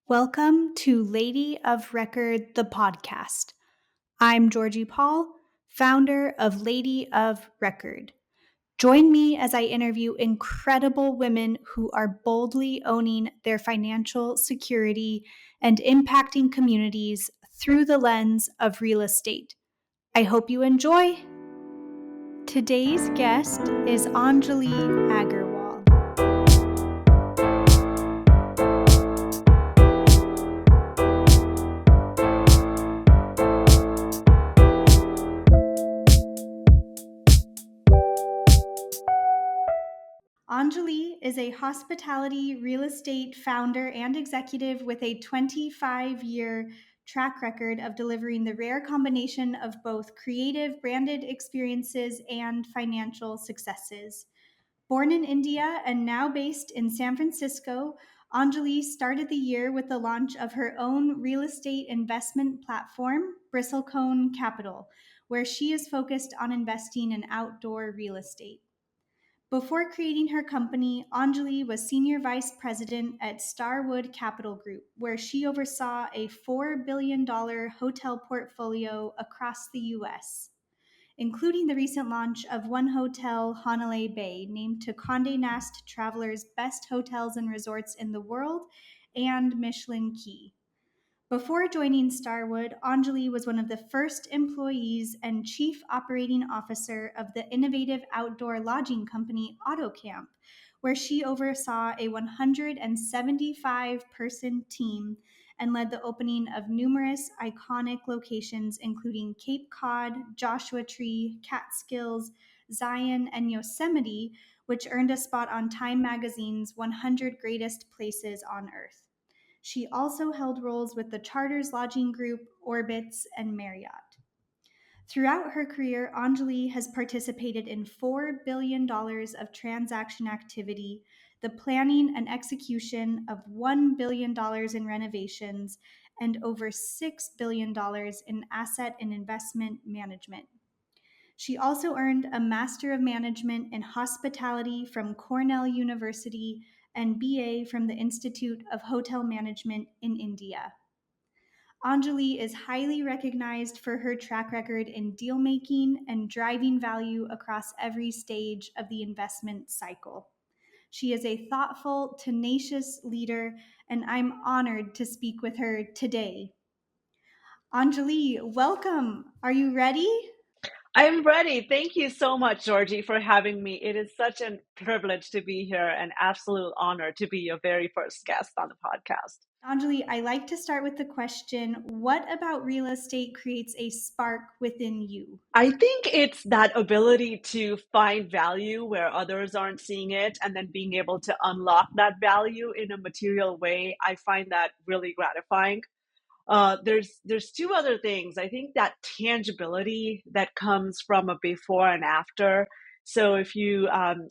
Welcome to Lady of Record, the podcast. I'm Georgie Paul, founder of Lady of Record. Join me as I interview incredible women who are boldly owning their financial security and impacting communities through the lens of real estate. I hope you enjoy. Today's guest is Anjali Agarwal. Anjali is a hospitality real estate founder and executive with a 25-year track record of delivering the rare combination of both creative branded experiences and financial successes. Born in India and now based in San Francisco, Anjali started the year with the launch of her own real estate investment platform, Bristlecone Capital, where she is focused on investing in outdoor real estate. Before creating her company, Anjali was senior vice president at Starwood Capital Group, where she oversaw a $4 billion hotel portfolio across the U.S., including the recent launch of one Hotel Hanalei Bay, named to Condé Nast Traveler's Best Hotels and Resorts in the World and Michelin Key. Before joining Starwood, Anjali was one of the first employees and chief operating officer of the innovative outdoor lodging company AutoCamp, where she oversaw a 175-person team and led the opening of numerous iconic locations, including Cape Cod, Joshua Tree, Catskills, Zion, and Yosemite, which earned a spot on Time Magazine's 100 Greatest Places on Earth. She also held roles with the Chartres Lodging Group, Orbitz, and Marriott. Throughout her career, Anjali has participated in $4 billion of transaction activity, the planning and execution of $1 billion in renovations, and over $6 billion in asset and investment management. She also earned a Master of Management in Hospitality from Cornell University and BA from the Institute of Hotel Management in India. Anjali is highly recognized for her track record in deal making and driving value across every stage of the investment cycle. She is a thoughtful, tenacious leader, and I'm honored to speak with her today. Anjali, welcome. Are you ready? I'm ready. Thank you so much, Georgie, for having me. It is such a privilege to be here, an absolute honor to be your very first guest on the podcast. Anjali, I like to start with the question, what about real estate creates a spark within you? I think it's that ability to find value where others aren't seeing it and then being able to unlock that value in a material way. I find that really gratifying. There's two other things. I think that tangibility that comes from a before and after. So if you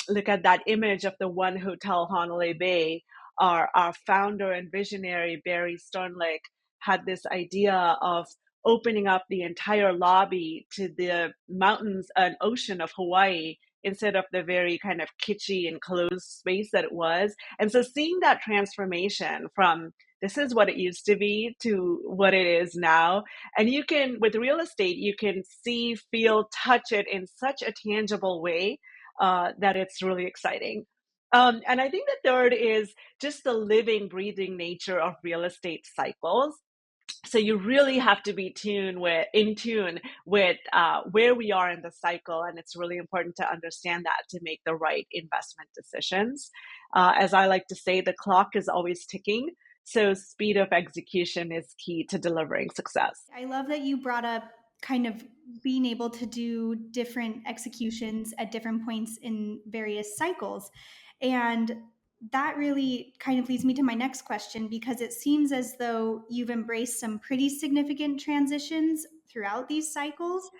look at that image of the one Hotel Hanalei Bay, our founder and visionary Barry Sternlicht had this idea of opening up the entire lobby to the mountains and ocean of Hawaii instead of the very kind of kitschy and closed space that it was. And so seeing that transformation from this is what it used to be to what it is now. And you can, with real estate, you can see, feel, touch it in such a tangible way that it's really exciting. And I think the third is just the living, breathing nature of real estate cycles. So you really have to be in tune with where we are in the cycle, and it's really important to understand that to make the right investment decisions. As I like to say, the clock is always ticking, so speed of execution is key to delivering success. I love that you brought up kind of being able to do different executions at different points in various cycles. And that really kind of leads me to my next question, because it seems as though you've embraced some pretty significant transitions throughout these cycles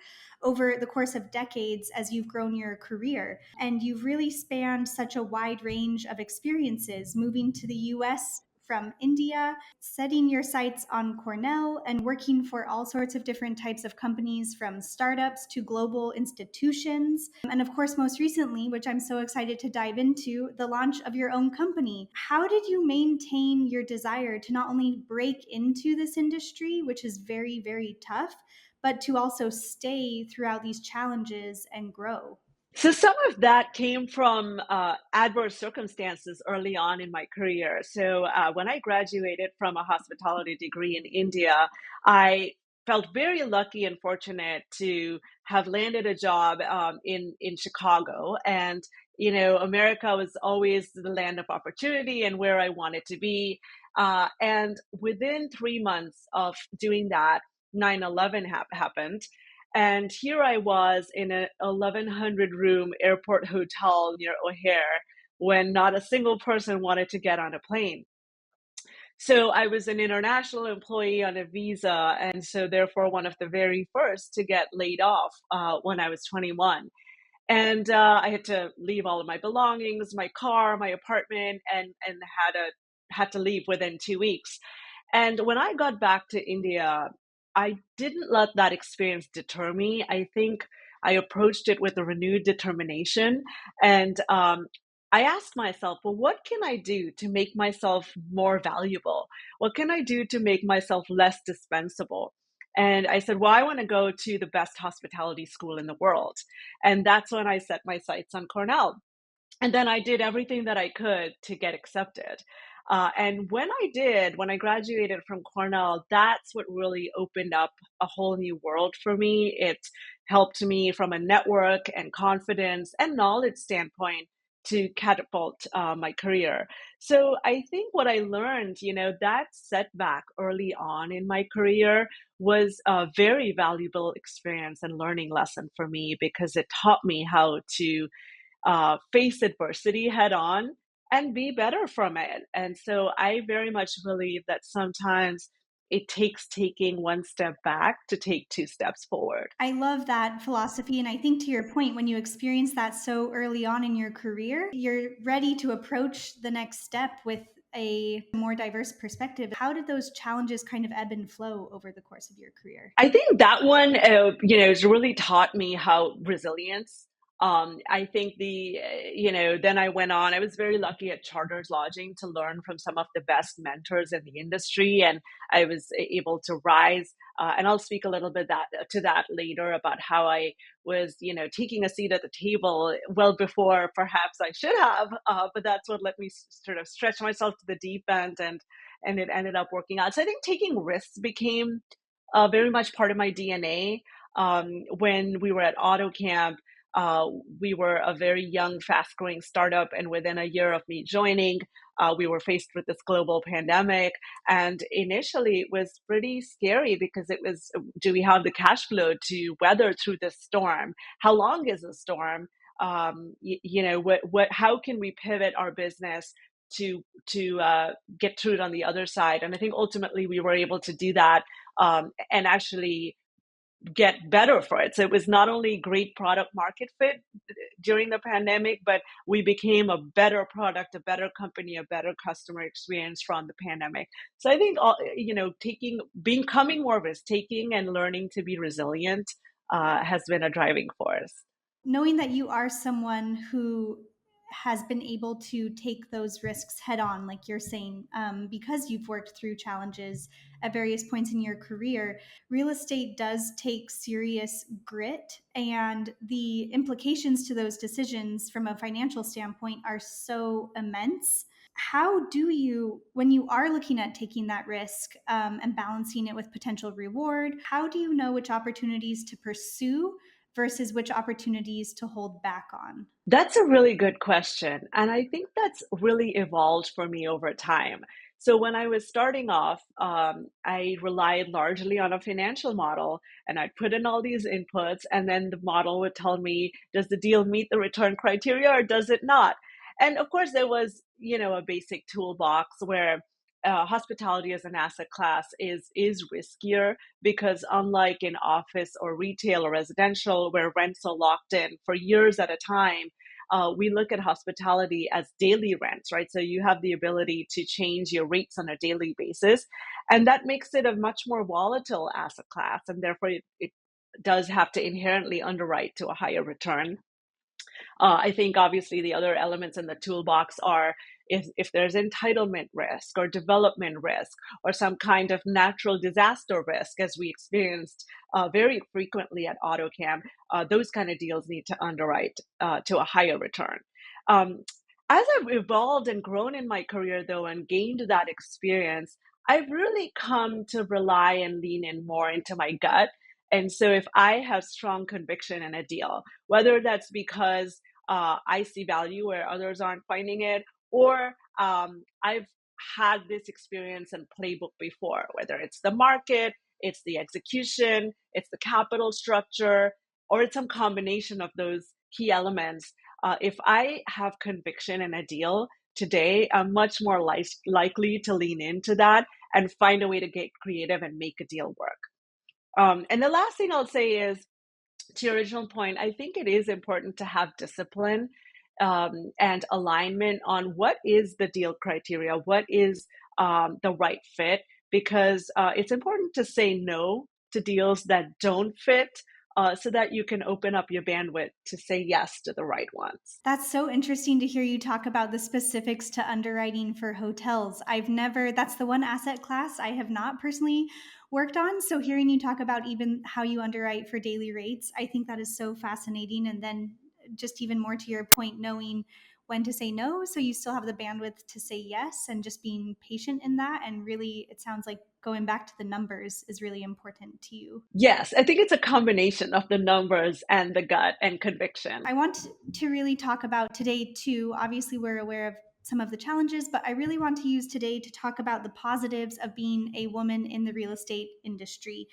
over the course of decades as you've grown your career. And you've really spanned such a wide range of experiences, moving to the US from India, setting your sights on Cornell, and working for all sorts of different types of companies from startups to global institutions. And of course, most recently, which I'm so excited to dive into, the launch of your own company. How did you maintain your desire to not only break into this industry, which is very, very tough, but to also stay throughout these challenges and grow? So some of that came from adverse circumstances early on in my career. So when I graduated from a hospitality degree in India, I felt very lucky and fortunate to have landed a job in Chicago. And America was always the land of opportunity and where I wanted to be. And within 3 months of doing that, 9/11 happened. And here I was in a 1,100 room airport hotel near O'Hare when not a single person wanted to get on a plane. So I was an international employee on a visa, and so therefore one of the very first to get laid off when I was 21. And I had to leave all of my belongings, my car, my apartment, and had to leave within 2 weeks. And when I got back to India, I didn't let that experience deter me. I think I approached it with a renewed determination. And I asked myself, well, what can I do to make myself more valuable? What can I do to make myself less dispensable? And I said, well, I want to go to the best hospitality school in the world. And that's when I set my sights on Cornell. And then I did everything that I could to get accepted. And when I graduated from Cornell, that's what really opened up a whole new world for me. It helped me from a network and confidence and knowledge standpoint to catapult my career. So I think what I learned, that setback early on in my career was a very valuable experience and learning lesson for me because it taught me how to face adversity head on and be better from it. And so I very much believe that sometimes it takes taking one step back to take two steps forward. I love that philosophy. And I think to your point, when you experience that so early on in your career, you're ready to approach the next step with a more diverse perspective. How did those challenges kind of ebb and flow over the course of your career? I think that one, has really taught me how resilience. I think then I went on. I was very lucky at Chartres Lodging to learn from some of the best mentors in the industry, and I was able to rise. And I'll speak a little bit to that later about how I was, taking a seat at the table well before perhaps I should have. But that's what let me sort of stretch myself to the deep end, and it ended up working out. So I think taking risks became very much part of my DNA. When we were at AutoCamp, uh, we were a very young, fast growing startup. And within a year of me joining, we were faced with this global pandemic. And initially, it was pretty scary because it was, do we have the cash flow to weather through this storm? How long is the storm? How can we pivot our business to get through it on the other side? And I think ultimately we were able to do that and actually get better for it. So it was not only great product market fit during the pandemic, but we became a better product, a better company, a better customer experience from the pandemic. So I think becoming more risk taking and learning to be resilient has been a driving force. Knowing that you are someone who has been able to take those risks head on, like you're saying, because you've worked through challenges at various points in your career, real estate does take serious grit, and the implications to those decisions from a financial standpoint are so immense. How do you, when you are looking at taking that risk and balancing it with potential reward, how do you know which opportunities to pursue versus which opportunities to hold back on? That's a really good question. And I think that's really evolved for me over time. So when I was starting off, I relied largely on a financial model and I'd put in all these inputs, and then the model would tell me, does the deal meet the return criteria or does it not? And of course, there was, a basic toolbox where hospitality as an asset class is riskier because unlike in office or retail or residential where rents are locked in for years at a time, we look at hospitality as daily rents, right? So you have the ability to change your rates on a daily basis. And that makes it a much more volatile asset class. And therefore, it does have to inherently underwrite to a higher return. I think obviously the other elements in the toolbox are if there's entitlement risk or development risk or some kind of natural disaster risk, as we experienced very frequently at AutoCamp, those kind of deals need to underwrite to a higher return. Um, as I've evolved and grown in my career, though, and gained that experience, I've really come to rely and lean in more into my gut. And so if I have strong conviction in a deal, whether that's because I see value where others aren't finding it, or I've had this experience and playbook before, whether it's the market, it's the execution, it's the capital structure, or it's some combination of those key elements. If I have conviction in a deal today, I'm much more likely to lean into that and find a way to get creative and make a deal work. And the last thing I'll say is, to your original point, I think it is important to have discipline and alignment on what is the deal criteria, what is the right fit, because it's important to say no to deals that don't fit so that you can open up your bandwidth to say yes to the right ones. That's so interesting to hear you talk about the specifics to underwriting for hotels. That's the one asset class I have not personally worked on. So hearing you talk about even how you underwrite for daily rates, I think that is so fascinating. And then just even more to your point, knowing when to say no so you still have the bandwidth to say yes, and just being patient in that. And really, it sounds like going back to the numbers is really important to you. Yes, I think it's a combination of the numbers and the gut and conviction. I want to really talk about today too. Obviously, we're aware of some of the challenges, but I really want to use today to talk about the positives of being a woman in the real estate industry,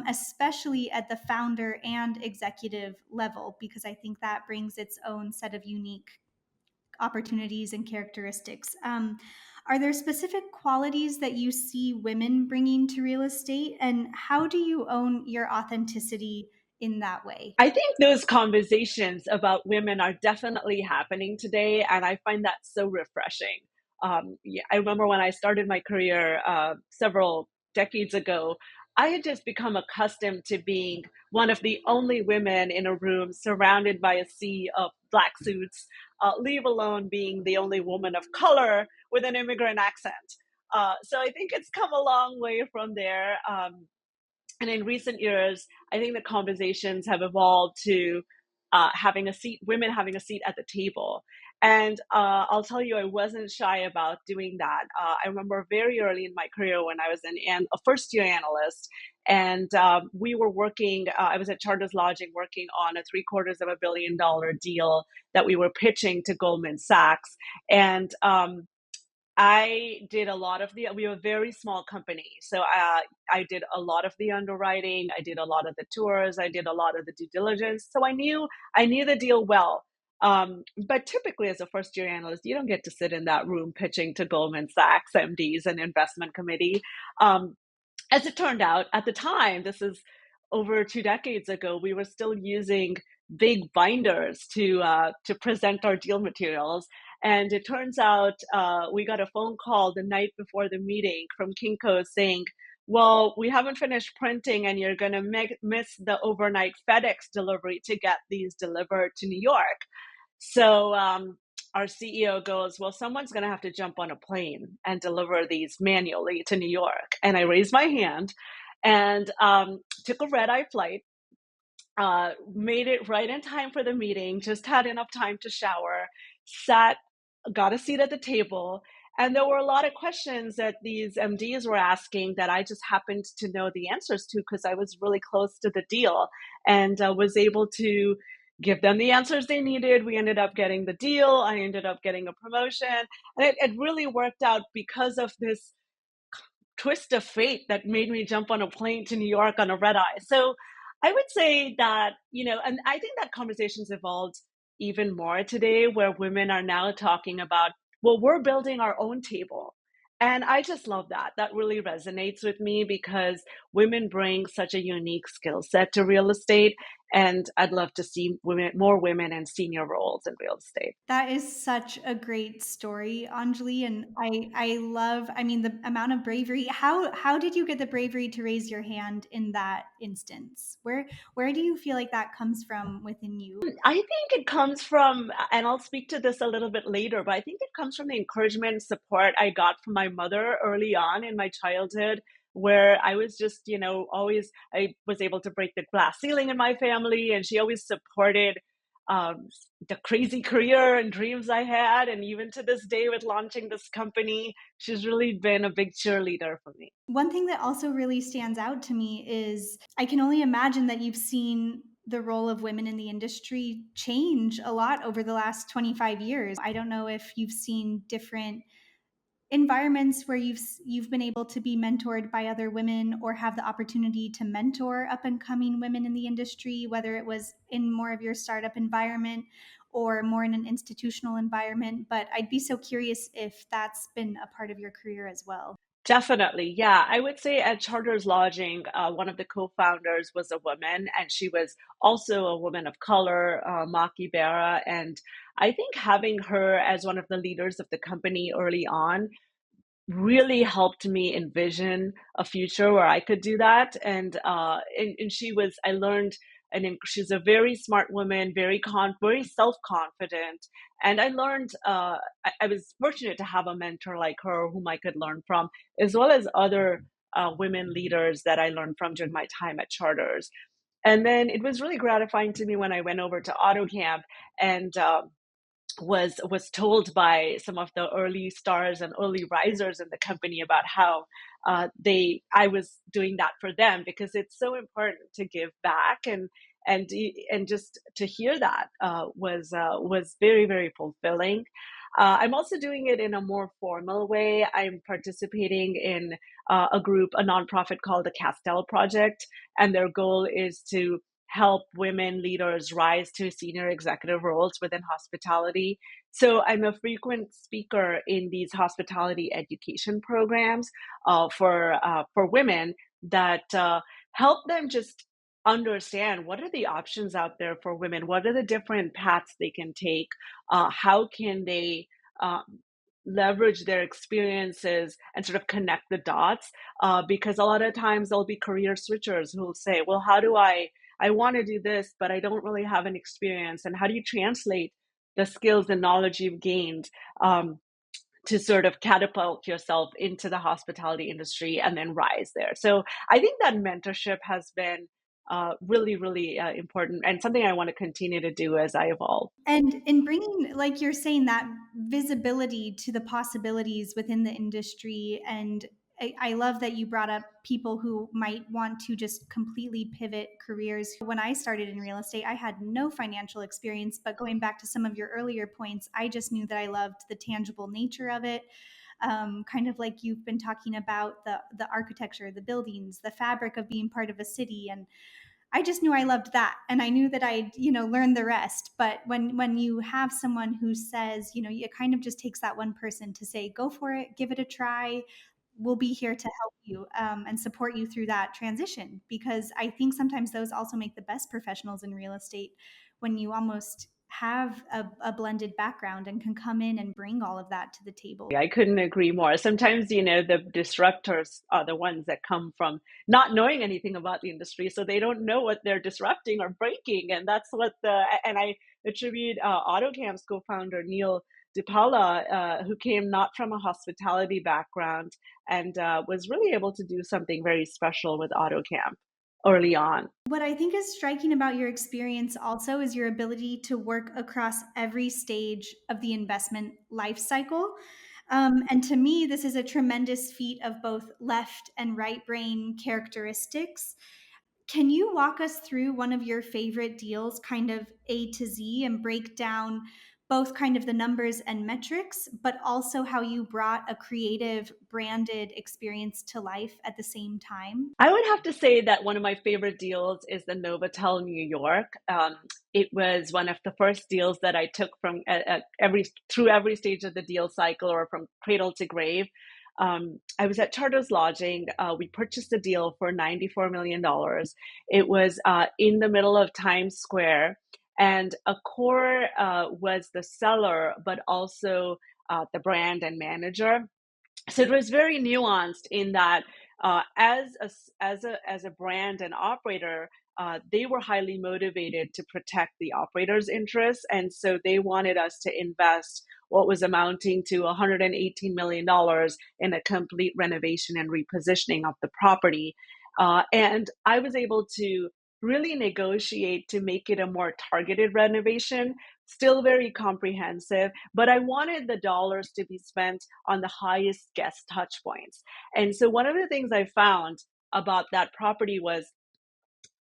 especially at the founder and executive level, because I think that brings its own set of unique opportunities and characteristics. Are there specific qualities that you see women bringing to real estate, and how do you own your authenticity in that way? I think those conversations about women are definitely happening today, and I find that so refreshing. Yeah, I remember when I started my career several decades ago, I had just become accustomed to being one of the only women in a room surrounded by a sea of black suits, leave alone being the only woman of color with an immigrant accent. So I think it's come a long way from there. And in recent years, I think the conversations have evolved to having a seat, women having a seat at the table. And I'll tell you, I wasn't shy about doing that. I remember very early in my career when I was a first year analyst, and we were working, I was at Chartres Lodging working on a $750 million deal that we were pitching to Goldman Sachs. And I did a lot of we were a very small company. So I did a lot of the underwriting. I did a lot of the tours. I did a lot of the due diligence. So I knew the deal well. But typically as a first year analyst, you don't get to sit in that room pitching to Goldman Sachs, MDs and investment committee. As it turned out, at the time, this is over 2 decades ago, we were still using big binders to present our deal materials. And it turns out we got a phone call the night before the meeting from Kinko saying, well, we haven't finished printing and you're going to miss the overnight FedEx delivery to get these delivered to New York. So our CEO goes, well, someone's going to have to jump on a plane and deliver these manually to New York. And I raised my hand and took a red-eye flight, made it right in time for the meeting, just had enough time to shower, got a seat at the table. And there were a lot of questions that these MDs were asking that I just happened to know the answers to because I was really close to the deal and was able to give them the answers they needed. We ended up getting the deal. I ended up getting a promotion. And it really worked out because of this twist of fate that made me jump on a plane to New York on a red eye. So I would say that, and I think that conversation's evolved even more today where women are now talking about, well, we're building our own table. And I just love that. That really resonates with me because women bring such a unique skill set to real estate. And I'd love to see more women in senior roles in real estate. That is such a great story, Anjali, and I love, I mean, the amount of bravery. How did you get the bravery to raise your hand in that instance? Where do you feel like that comes from within you? I think it comes from, and I'll speak to this a little bit later, but I think it comes from the encouragement and support I got from my mother early on in my childhood, where I was just, always, I was able to break the glass ceiling in my family, and she always supported the crazy career and dreams I had. And even to this day, with launching this company, she's really been a big cheerleader for me. One thing that also really stands out to me is I can only imagine that you've seen the role of women in the industry change a lot over the last 25 years. I don't know if you've seen different environments where you've been able to be mentored by other women or have the opportunity to mentor up and coming women in the industry, whether it was in more of your startup environment or more in an institutional environment. But I'd be so curious if that's been a part of your career as well. Definitely. Yeah. I would say at Chartres Lodging, one of the co founders was a woman, and she was also a woman of color, Maki Berra. And I think having her as one of the leaders of the company early on really helped me envision a future where I could do that. And she was, I learned, and she's a very smart woman, very self confident. And I learned, I was fortunate to have a mentor like her whom I could learn from, as well as other women leaders that I learned from during my time at Charters. And then it was really gratifying to me when I went over to AutoCamp and was told by some of the early stars and early risers in the company about how they I was doing that for them, because it's so important to give back. And just to hear that was very, very fulfilling. I'm also doing it in a more formal way. I'm participating in a group, a nonprofit called the Castell Project, and their goal is to help women leaders rise to senior executive roles within hospitality. So I'm a frequent speaker in these hospitality education programs for women that help them just understand what are the options out there for women, what are the different paths they can take, how can they um, leverage their experiences and sort of connect the dots, because a lot of times there'll be career switchers who'll say, well, how do I want to do this, but I don't really have an experience. And how do you translate the skills and knowledge you've gained to sort of catapult yourself into the hospitality industry and then rise there? So I think that mentorship has been really, really important, and something I want to continue to do as I evolve. And in bringing, like you're saying, that visibility to the possibilities within the industry, and I love that you brought up people who might want to just completely pivot careers. When I started in real estate, I had no financial experience, but going back to some of your earlier points, I just knew that I loved the tangible nature of it. Kind of like you've been talking about the architecture, the buildings, the fabric of being part of a city, and I just knew I loved that, and I knew that I'd, learn the rest. But when you have someone who says, it kind of just takes that one person to say, go for it, give it a try. We'll be here to help you, and support you through that transition. Because I think sometimes those also make the best professionals in real estate, when you almost have a blended background and can come in and bring all of that to the table. I couldn't agree more. Sometimes, the disruptors are the ones that come from not knowing anything about the industry, so they don't know what they're disrupting or breaking. And that's and I attribute AutoCamp's co-founder, Neil DiPaola, who came not from a hospitality background and was really able to do something very special with AutoCamp early on. What I think is striking about your experience also is your ability to work across every stage of the investment life cycle. And to me, this is a tremendous feat of both left and right brain characteristics. Can you walk us through one of your favorite deals, kind of A to Z, and break down both kind of the numbers and metrics, but also how you brought a creative, branded experience to life at the same time? I would have to say that one of my favorite deals is the Novotel New York. It was one of the first deals that I took from through every stage of the deal cycle, or from cradle to grave. I was at Chartres Lodging. We purchased a deal for $94 million. It was in the middle of Times Square, and Accor was the seller, but also the brand and manager. So it was very nuanced in that as a brand and operator, they were highly motivated to protect the operator's interests, and so they wanted us to invest what was amounting to $118 million in a complete renovation and repositioning of the property. And I was able to really negotiate to make it a more targeted renovation, still very comprehensive, but I wanted the dollars to be spent on the highest guest touch points. And so one of the things I found about that property was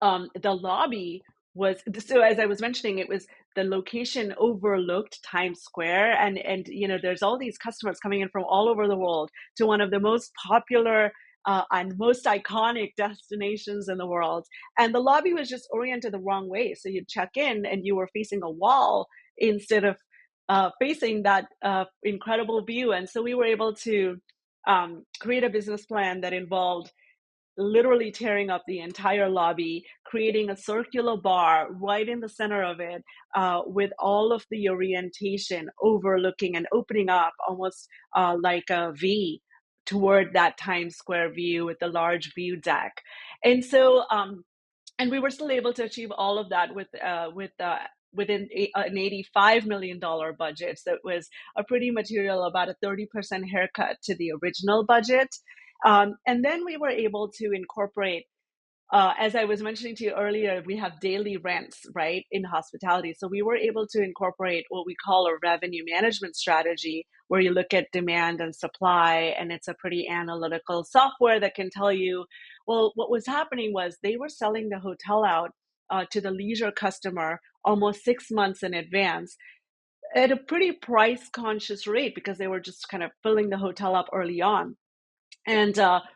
the lobby was, so as I was mentioning, it was the location overlooked Times Square, and there's all these customers coming in from all over the world to one of the most popular and most iconic destinations in the world, and the lobby was just oriented the wrong way. So you'd check in and you were facing a wall instead of facing that incredible view. And so we were able to create a business plan that involved literally tearing up the entire lobby, creating a circular bar right in the center of it, with all of the orientation overlooking and opening up almost like a V toward that Times Square view with the large view deck. And so, and we were still able to achieve all of that within an $85 million budget. So it was a pretty material, about a 30% haircut to the original budget. And then we were able to incorporate, as I was mentioning to you earlier, we have daily rents, right, in hospitality. So we were able to incorporate what we call a revenue management strategy, where you look at demand and supply, and it's a pretty analytical software that can tell you, well, what was happening was they were selling the hotel out to the leisure customer almost 6 months in advance at a pretty price conscious rate, because they were just kind of filling the hotel up early on. And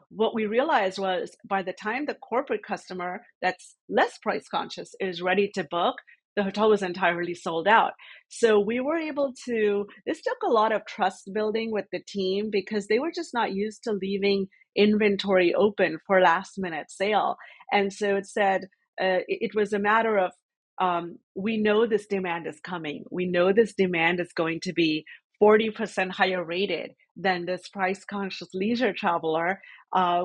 what we realized was, by the time the corporate customer that's less price conscious is ready to book, the hotel was entirely sold out. So we were able to, this took a lot of trust building with the team, because they were just not used to leaving inventory open for last minute sale. And so it said, it was a matter of, we know this demand is coming. We know this demand is going to be 40% higher rated than this price conscious leisure traveler.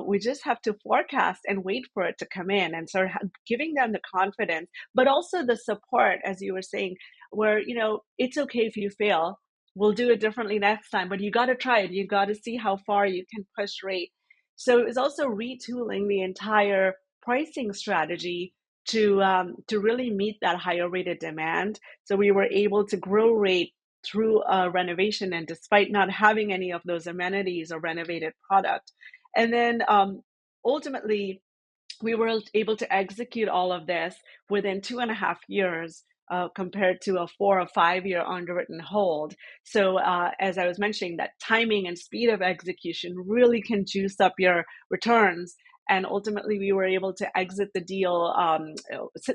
We just have to forecast and wait for it to come in, and sort of giving them the confidence, but also the support, as you were saying, where, it's okay if you fail. We'll do it differently next time, but you got to try it. You got to see how far you can push rate. So it was also retooling the entire pricing strategy to really meet that higher rated demand. So we were able to grow rate through a renovation, and despite not having any of those amenities or renovated product. And then ultimately, we were able to execute all of this within 2.5 years, compared to a 4 or 5 year underwritten hold. So as I was mentioning, that timing and speed of execution really can juice up your returns. And ultimately, we were able to exit the deal,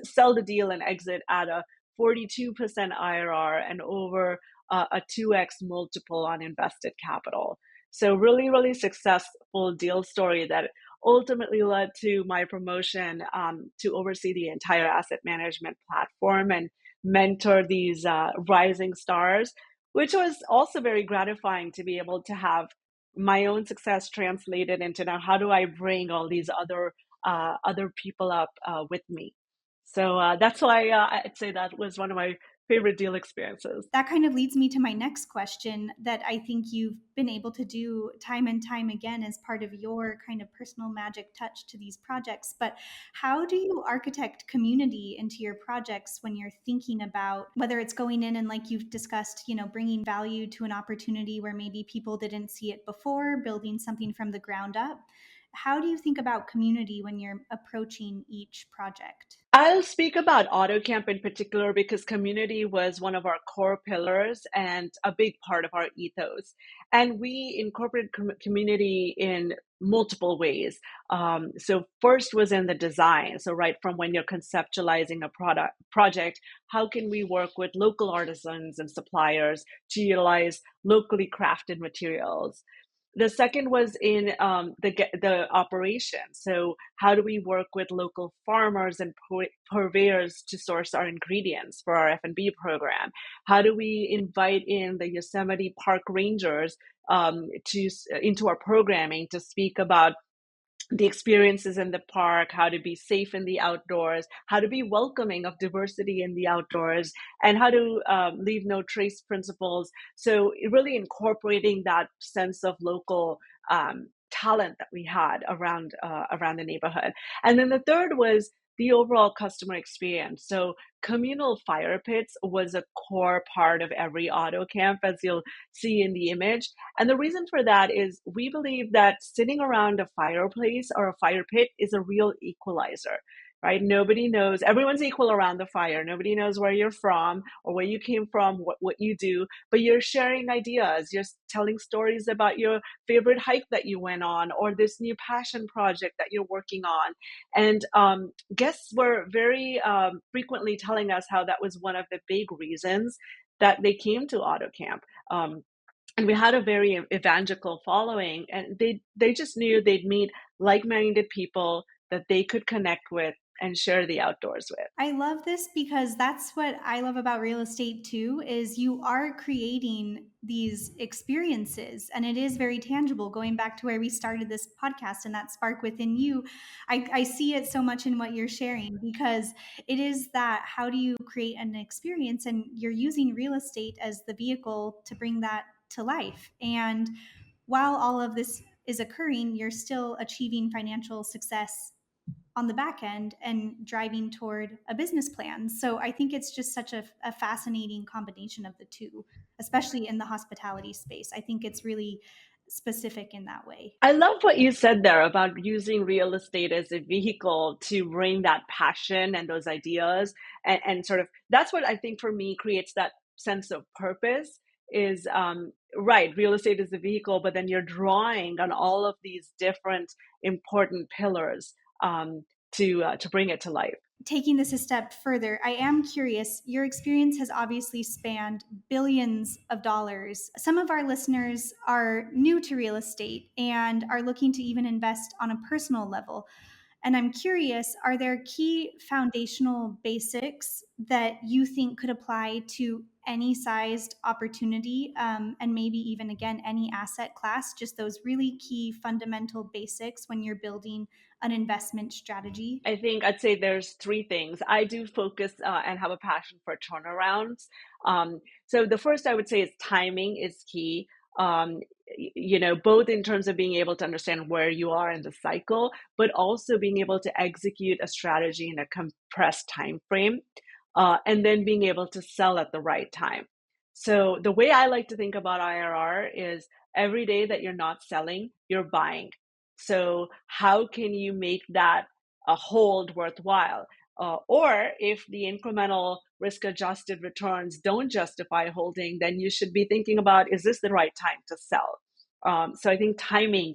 sell the deal and exit at a 42% IRR and over a 2x multiple on invested capital. So really, really successful deal story that ultimately led to my promotion to oversee the entire asset management platform and mentor these rising stars, which was also very gratifying to be able to have my own success translated into, now how do I bring all these other people up with me. So that's why I'd say that was one of my favorite deal experiences. That kind of leads me to my next question that I think you've been able to do time and time again as part of your kind of personal magic touch to these projects. But how do you architect community into your projects when you're thinking about whether it's going in and, like you've discussed, bringing value to an opportunity where maybe people didn't see it before, building something from the ground up? How do you think about community when you're approaching each project? I'll speak about AutoCamp in particular, because community was one of our core pillars and a big part of our ethos. And we incorporate community in multiple ways. So first was in the design. So right from when you're conceptualizing a project, how can we work with local artisans and suppliers to utilize locally crafted materials? The second was in the operation. So how do we work with local farmers and purveyors to source our ingredients for our F&B program? How do we invite in the Yosemite Park Rangers into our programming to speak about the experiences in the park, how to be safe in the outdoors, how to be welcoming of diversity in the outdoors, and how to leave no trace principles. So really incorporating that sense of local talent that we had around the neighborhood. And then the third was the overall customer experience. So communal fire pits was a core part of every auto camp, as you'll see in the image. And the reason for that is we believe that sitting around a fireplace or a fire pit is a real equalizer, right? Nobody knows, everyone's equal around the fire. Nobody knows where you're from or where you came from, what you do, but you're sharing ideas. You're telling stories about your favorite hike that you went on or this new passion project that you're working on. And guests were very frequently telling us how that was one of the big reasons that they came to AutoCamp. And we had a very evangelical following, and they just knew they'd meet like-minded people that they could connect with and share the outdoors with. I love this because that's what I love about real estate too is you are creating these experiences and it is very tangible. Going back to where we started this podcast and that spark within you, I see it so much in what you're sharing because it is that how do you create an experience and you're using real estate as the vehicle to bring that to life. And while all of this is occurring, you're still achieving financial success on the back end and driving toward a business plan. So I think it's just such a fascinating combination of the two, especially in the hospitality space. I think it's really specific in that way. I love what you said there about using real estate as a vehicle to bring that passion and those ideas and sort of that's what I think for me creates that sense of purpose is right, real estate is a vehicle, but then you're drawing on all of these different important pillars to bring it to life. Taking this a step further, I am curious. Your experience has obviously spanned billions of dollars. Some of our listeners are new to real estate and are looking to even invest on a personal level. And I'm curious, are there key foundational basics that you think could apply to any sized opportunity and maybe even, again, any asset class? Just those really key fundamental basics when you're building an investment strategy? I think I'd say there's three things. I do focus and have a passion for turnarounds. So the first I would say is timing is key. Both in terms of being able to understand where you are in the cycle, but also being able to execute a strategy in a compressed time frame, and then being able to sell at the right time. So the way I like to think about IRR is every day that you're not selling, you're buying. So how can you make that a hold worthwhile? Or if the incremental risk adjusted returns don't justify holding, then you should be thinking about, is this the right time to sell? So I think timing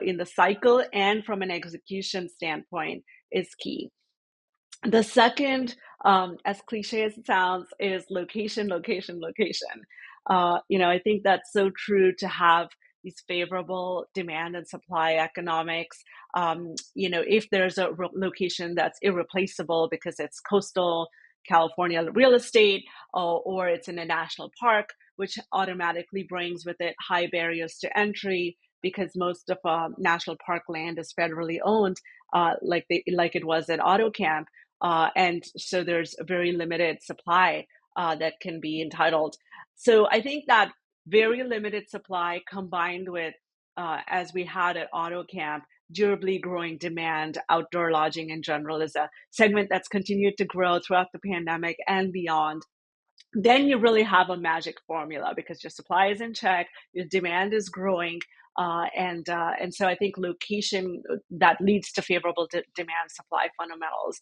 in the cycle and from an execution standpoint is key. The second, as cliche as it sounds, is location, location, location. I think that's so true to have these favorable demand and supply economics. If there's a location that's irreplaceable because it's coastal California real estate or it's in a national park, which automatically brings with it high barriers to entry because most of national park land is federally owned, like it was at AutoCamp. And so there's a very limited supply that can be entitled. So I think that very limited supply combined with, as we had at AutoCamp, durably growing demand, outdoor lodging in general is a segment that's continued to grow throughout the pandemic and beyond. Then you really have a magic formula because your supply is in check, your demand is growing, and so I think location that leads to favorable demand supply fundamentals.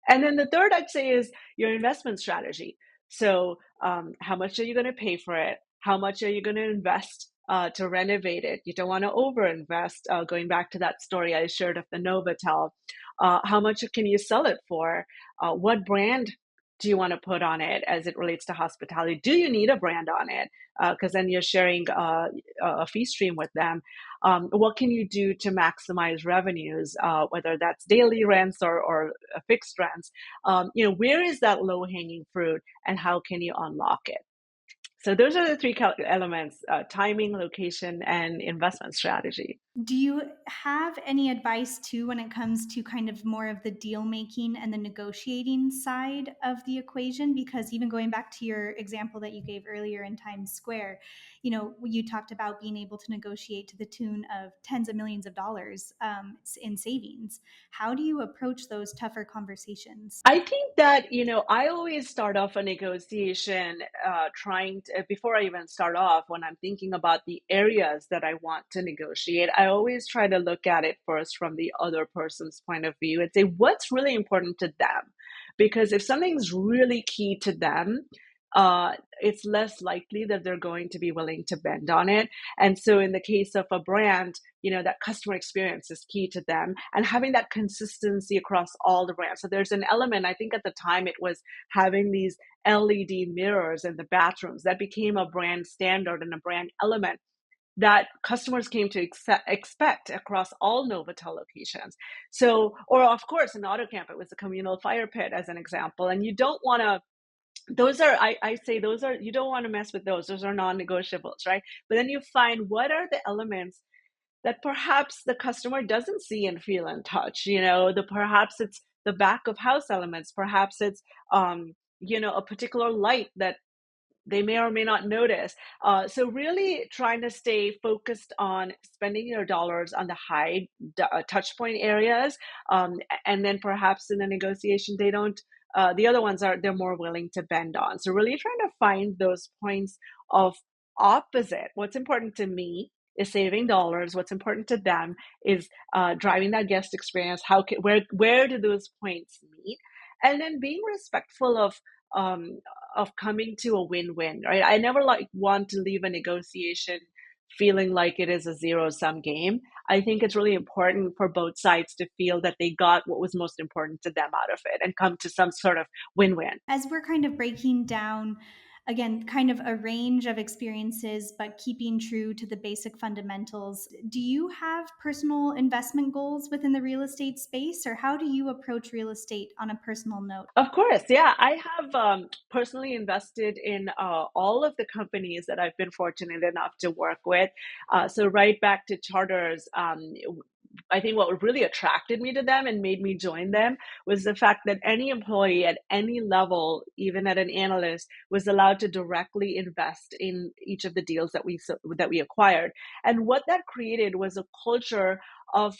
And then the third I'd say is your investment strategy. So how much are you going to pay for it? How much are you going to invest to renovate it? You don't want to overinvest. Going back to that story I shared of the Novotel, how much can you sell it for? What brand do you want to put on it as it relates to hospitality? Do you need a brand on it? Because then you're sharing a fee stream with them. What can you do to maximize revenues, whether that's daily rents or fixed rents? Where is that low hanging fruit, and how can you unlock it? So those are the three elements: timing, location, and investment strategy. Do you have any advice too when it comes to kind of more of the deal making and the negotiating side of the equation? Because even going back to your example that you gave earlier in Times Square, you talked about being able to negotiate to the tune of tens of millions of dollars in savings. How do you approach those tougher conversations? I think that, I always start off a negotiation before I even start off, when I'm thinking about the areas that I want to negotiate, I always try to look at it first from the other person's point of view and say, what's really important to them? Because if something's really key to them, it's less likely that they're going to be willing to bend on it. And so in the case of a brand, that customer experience is key to them, and having that consistency across all the brands. So there's an element, I think at the time it was having these LED mirrors in the bathrooms that became a brand standard and a brand element that customers came to expect across all Novotel locations. So, or of course, in AutoCamp, it was a communal fire pit as an example. And you don't want to those are, I say those are, you don't want to mess with those are non-negotiables, right? But then you find, what are the elements that perhaps the customer doesn't see and feel and touch, perhaps it's the back of house elements, perhaps it's a particular light that they may or may not notice. So really trying to stay focused on spending your dollars on the high touch point areas, and then perhaps in the negotiation they don't. The other ones they're more willing to bend on. So really trying to find those points of opposite. What's important to me is saving dollars. What's important to them is driving that guest experience. Where do those points meet? And then being respectful um, of coming to a win-win, right? I never want to leave a negotiation feeling like it is a zero-sum game. I think it's really important for both sides to feel that they got what was most important to them out of it and come to some sort of win-win. As we're kind of breaking down, again, kind of a range of experiences, but keeping true to the basic fundamentals, do you have personal investment goals within the real estate space, or how do you approach real estate on a personal note? Of course, yeah. I have personally invested in all of the companies that I've been fortunate enough to work with. So right back to Charters, I think what really attracted me to them and made me join them was the fact that any employee at any level, even at an analyst, was allowed to directly invest in each of the deals that we acquired. And what that created was a culture of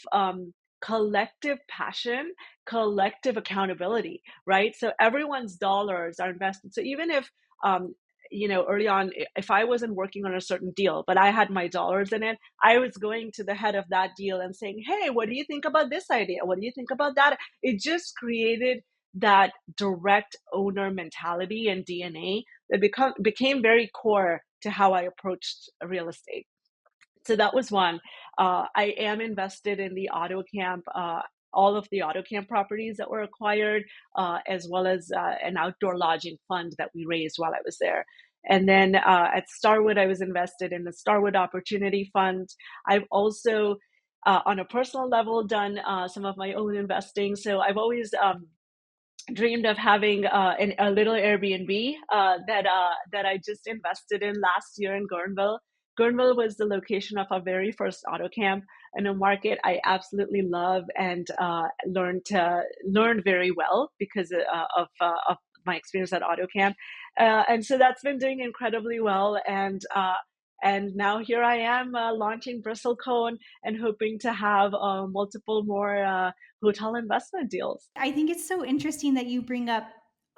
collective passion, collective accountability, right? So everyone's dollars are invested. So even if early on, if I wasn't working on a certain deal, but I had my dollars in it, I was going to the head of that deal and saying, hey, what do you think about this idea? What do you think about that? It just created that direct owner mentality and DNA that became very core to how I approached real estate. So that was one. I am invested in the AutoCamp, all of the AutoCamp properties that were acquired, as well as an outdoor lodging fund that we raised while I was there. And then at Starwood, I was invested in the Starwood Opportunity Fund. I've also, on a personal level, done some of my own investing. So I've always dreamed of having a little Airbnb that I just invested in last year in Guerneville. Guerneville was the location of our very first auto camp in a market I absolutely love and learned very well because of my experience at AutoCamp. And so that's been doing incredibly well. And now here I am launching Bristlecone and hoping to have multiple more hotel investment deals. I think it's so interesting that you bring up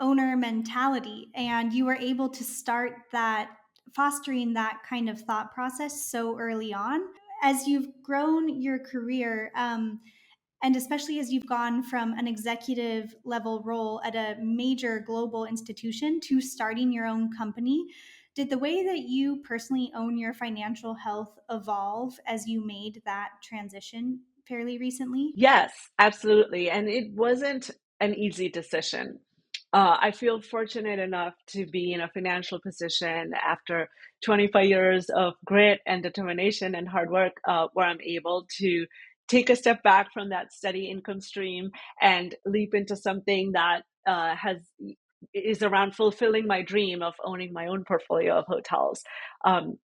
owner mentality and you were able to start that, fostering that kind of thought process so early on. As you've grown your career, and especially as you've gone from an executive level role at a major global institution to starting your own company, did the way that you personally own your financial health evolve as you made that transition fairly recently? Yes, absolutely. And it wasn't an easy decision. I feel fortunate enough to be in a financial position after 25 years of grit and determination and hard work, where I'm able to take a step back from that steady income stream and leap into something that is around fulfilling my dream of owning my own portfolio of hotels. Um,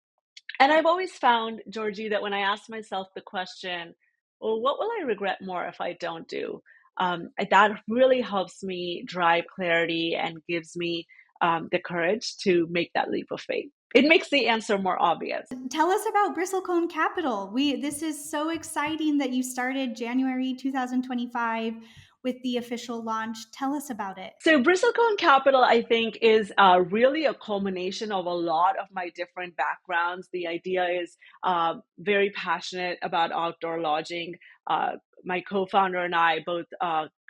and I've always found, Georgie, that when I ask myself the question, well, what will I regret more if I don't do? That really helps me drive clarity and gives me the courage to make that leap of faith. It makes the answer more obvious. Tell us about Bristlecone Capital. This is so exciting that you started January 2025 with the official launch. Tell us about it. So Bristlecone Capital, I think, is really a culmination of a lot of my different backgrounds. The idea is very passionate about outdoor lodging. My co-founder and I both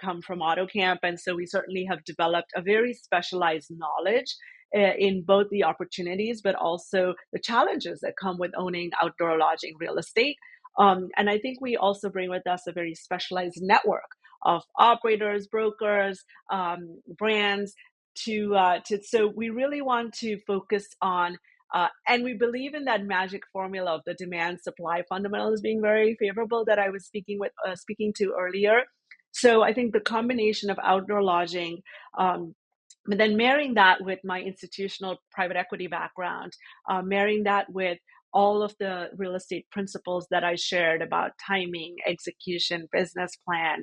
come from AutoCamp, and so we certainly have developed a very specialized knowledge in both the opportunities, but also the challenges that come with owning outdoor lodging real estate. And I think we also bring with us a very specialized network of operators, brokers, brands so we really want to focus on and we believe in that magic formula of the demand supply fundamentals being very favorable that I was speaking to earlier. So I think the combination of outdoor lodging, but then marrying that with my institutional private equity background, marrying that with all of the real estate principles that I shared about timing, execution, business plan,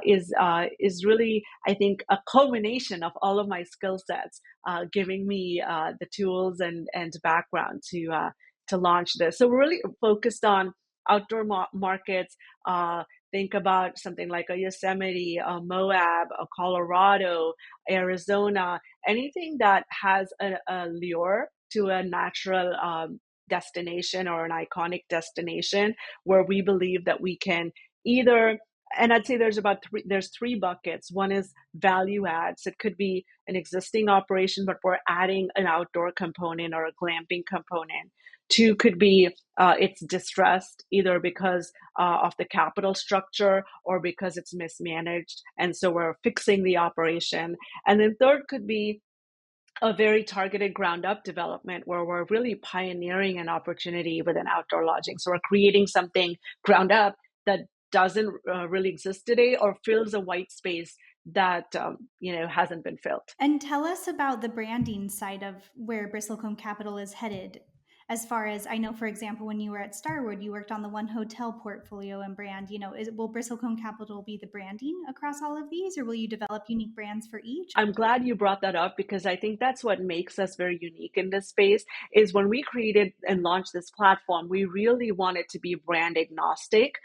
is really, I think, a culmination of all of my skill sets, giving me the tools and background to launch this. So we're really focused on outdoor markets. Think about something like a Yosemite, a Moab, a Colorado, Arizona, anything that has a lure to a natural destination or an iconic destination where we believe that we can either, and I'd say there's three buckets. One is value adds. It could be an existing operation, but we're adding an outdoor component or a glamping component. Two could be it's distressed either because of the capital structure or because it's mismanaged. And so we're fixing the operation. And then third could be a very targeted ground up development where we're really pioneering an opportunity within outdoor lodging. So we're creating something ground up that doesn't really exist today or fills a white space that hasn't been filled. And tell us about the branding side of where Bristlecone Capital is headed. As far as I know, for example, when you were at Starwood, you worked on the one hotel portfolio and brand. Will Bristlecone Capital be the branding across all of these, or will you develop unique brands for each? I'm glad you brought that up because I think that's what makes us very unique in this space is when we created and launched this platform, we really wanted to be brand agnostic.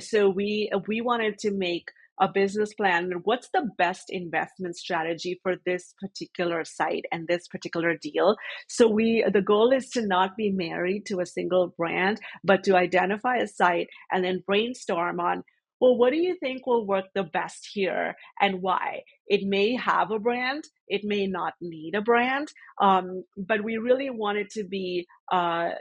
So we wanted to make a business plan. What's the best investment strategy for this particular site and this particular deal? So the goal is to not be married to a single brand, but to identify a site and then brainstorm on, well, what do you think will work the best here and why? It may have a brand, it may not need a brand, but we really wanted to be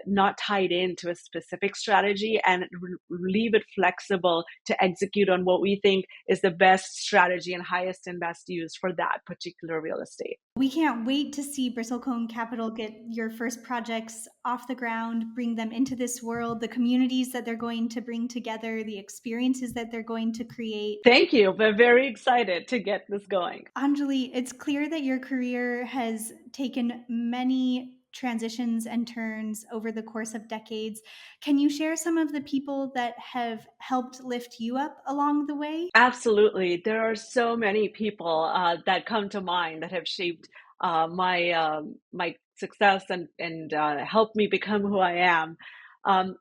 not tied into a specific strategy and leave it flexible to execute on what we think is the best strategy and highest and best use for that particular real estate. We can't wait to see Bristlecone Capital get your first projects off the ground, bring them into this world, the communities that they're going to bring together, the experiences that they're going to create. Thank you. We're very excited to get this going. Anjali, it's clear that your career has taken many transitions and turns over the course of decades. Can you share some of the people that have helped lift you up along the way? Absolutely. There are so many people that come to mind that have shaped my success and helped me become who I am.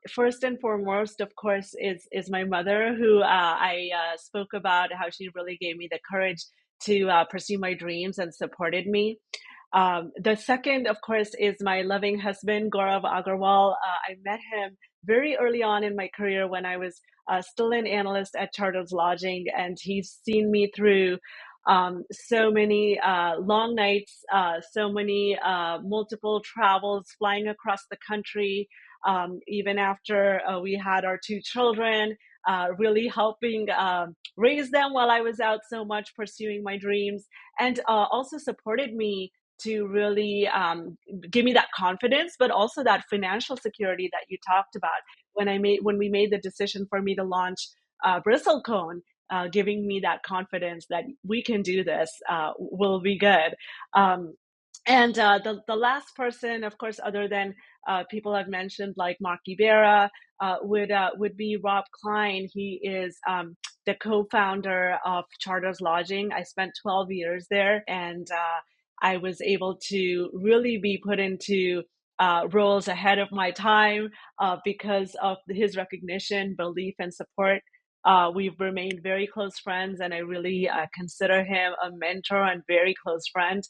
First and foremost, of course, is my mother, who I spoke about how she really gave me the courage to pursue my dreams and supported me. The second, of course, is my loving husband, Gaurav Agarwal. I met him very early on in my career when I was still an analyst at Chartres Lodging, and he's seen me through so many long nights, so many multiple travels, flying across the country. Even after we had our two children, really helping raise them while I was out so much pursuing my dreams, and also supported me to really give me that confidence, but also that financial security that you talked about. When we made the decision for me to launch Bristlecone, giving me that confidence that we can do this, will be good. Um, and the last person, of course, other than people I've mentioned like Mark Ibarra, would be Rob Klein. He is the co-founder of Chartres Lodging. I spent 12 years there, and I was able to really be put into roles ahead of my time because of his recognition, belief, and support. We've remained very close friends, and I really consider him a mentor and very close friend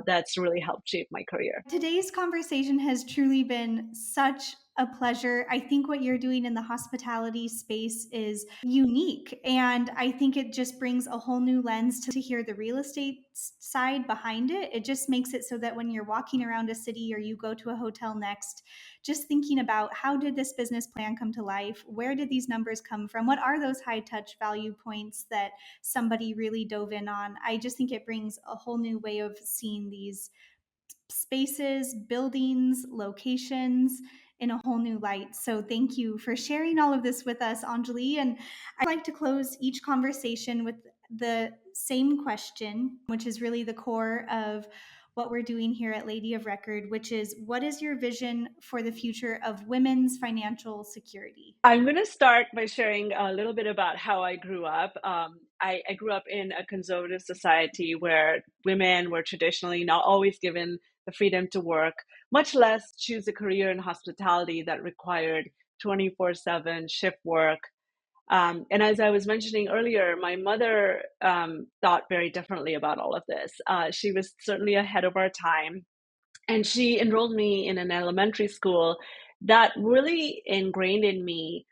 that's really helped shape my career. Today's conversation has truly been such a pleasure. I think what you're doing in the hospitality space is unique. And I think it just brings a whole new lens to hear the real estate side behind it. It just makes it so that when you're walking around a city or you go to a hotel next, just thinking about how did this business plan come to life? Where did these numbers come from? What are those high touch value points that somebody really dove in on? I just think it brings a whole new way of seeing these spaces, buildings, locations in a whole new light. So thank you for sharing all of this with us, Anjali. And I'd like to close each conversation with the same question, which is really the core of what we're doing here at Lady of Record, which is what is your vision for the future of women's financial security? I'm going to start by sharing a little bit about how I grew up. I grew up in a conservative society where women were traditionally not always given the freedom to work, much less choose a career in hospitality that required 24/7 shift work. And as I was mentioning earlier, my mother thought very differently about all of this. She was certainly ahead of our time, and she enrolled me in an elementary school that really ingrained in me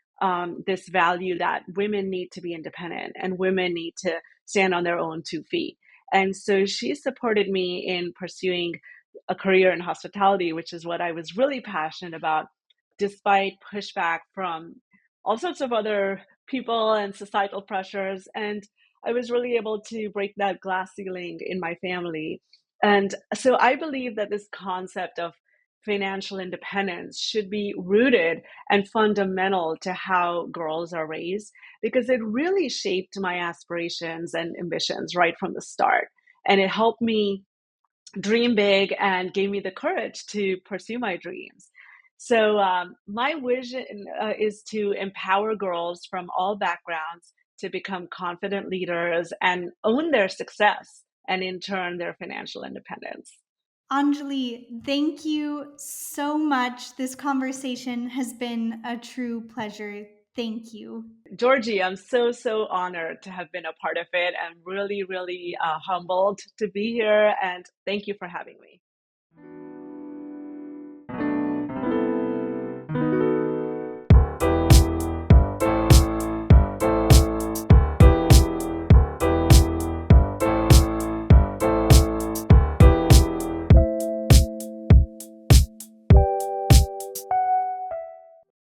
this value that women need to be independent and women need to stand on their own 2 feet. And so she supported me in pursuing a career in hospitality, which is what I was really passionate about, despite pushback from all sorts of other people and societal pressures. And I was really able to break that glass ceiling in my family. And so I believe that this concept of financial independence should be rooted and fundamental to how girls are raised, because it really shaped my aspirations and ambitions right from the start. And it helped me dream big and gave me the courage to pursue my dreams. So, my vision is to empower girls from all backgrounds to become confident leaders and own their success, and in turn, their financial independence. Anjali, thank you so much. This conversation has been a true pleasure. Thank you. Georgie, I'm so, so honored to have been a part of it and really, really humbled to be here. And thank you for having me.